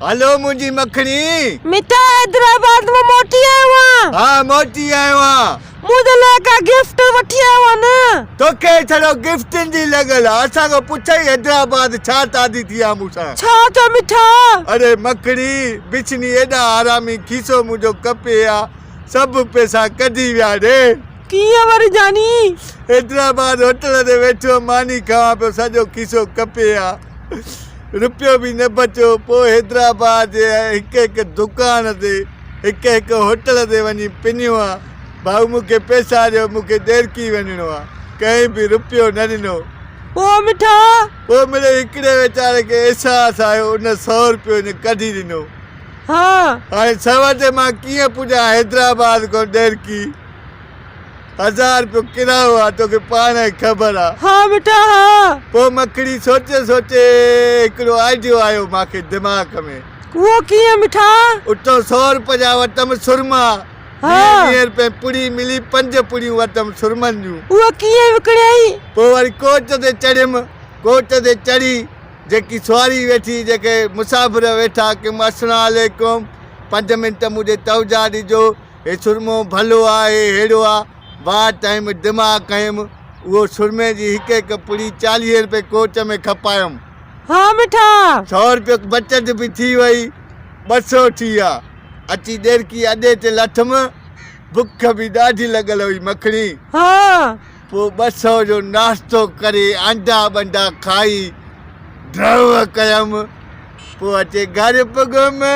Hello मुंहिंजी मखणी मिठा हैदराबाद में मोटी आयो आहियां। हाँ मोटी आयो आहियां। मुंहिंजे लाइ का गिफ्ट वठी आयो आहियां न। तोखे छड़ो गिफ्टनि जी लॻल आहे। असांखां पुछई हैदराबाद छा तादी थी आहे मूंसां। छा त मिठा? अरे मखणी बिछनी एॾा आरामी खीसो मुंहिंजो कपे आहे। सभु पैसा कढी विया रे। कीअं वरी जानी? हैदराबाद होटल ते वेठो मानी खावां पियो सॼो खीसो कपे आहे। रुपयो बि न बचियो। पोइ हैदराबाद जे हिकु हिकु दुकान ते हिकु हिकु होटल ते वञी पिनियो आहे। भाऊ मूंखे पैसा ॾियो, मूंखे देरकी वञिणो आहे। कंहिं बि रुपयो न ॾिनो। ओ मिठा पोइ मुंहिंजे हिकिड़े वीचारे खे अहसासु आयो, उन 100 रुपयो ने कढी ॾिनो। हाँ हाणे सवादे मां कीअं पुॼां हैदराबाद को देरकी। 1000 रुपयो किरायो आहे, तोखे पाण ई ख़बर आहे। हाँ मिठा हाँ। पोइ मखणी सोचे सोचे हिकिड़ो आइडियो आयो मूंखे दिमाग़ में। वो कीअं मिठा? उतो 100 रुपए जा वरितमि सुरमा। हाँ। 20 रुपए पुड़ी मिली, 5 पुड़ियूं वरितमि सुरमनि जूं। वो कीअं विकिणई? पोइ वरी कोच ते चढ़ियमि। कोच ते चढ़ी जेकी सवारी वेठी, जेके मुसाफ़िर वेठा कि अस्सलाम वालेकुम, 5 मिंट मुंहिंजे तवजा ॾिजो, हे सुरमो भलो आहे, हेड़ो आहे। वाह टाइम दिमाग़ कयुमि। उहो सुरमे जी हिकु हिकु पुड़ी 40 रुपए कोच में खपायुमि। हाँ मिठा 100 रुपयो बचत बि थी वई, 200 थी विया। अची देरकी अॾे ते लथमि। बुख बि ॾाढी लॻल हुई मखणी। हाँ पोइ 200 जो नाश्तो करे अंडा बंडा खाई ड्रव कयमि। पोइ अचे घर पहुतमि।